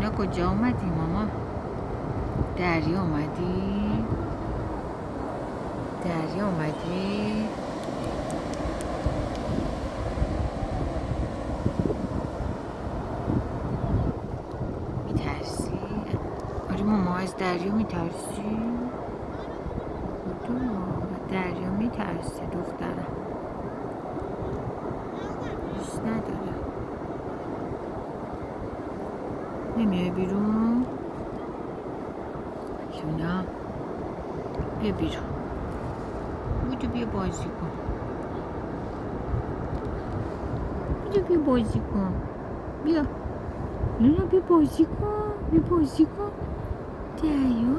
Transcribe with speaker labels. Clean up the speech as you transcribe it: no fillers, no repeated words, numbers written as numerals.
Speaker 1: لونا کجا اومدی ماما؟ دریا اومدی؟ دریا اومدی؟ میترسی؟ آره ماما از دریا میترسی؟ دریا میترسی دخترم، دوست نداره. نمیای بیرون؟ لونا بیا بیرون، بودو بیا بازی کن، بودو بیا بازی کن، بیا لونا بیا بازی کن، بیا بازی کن. دریا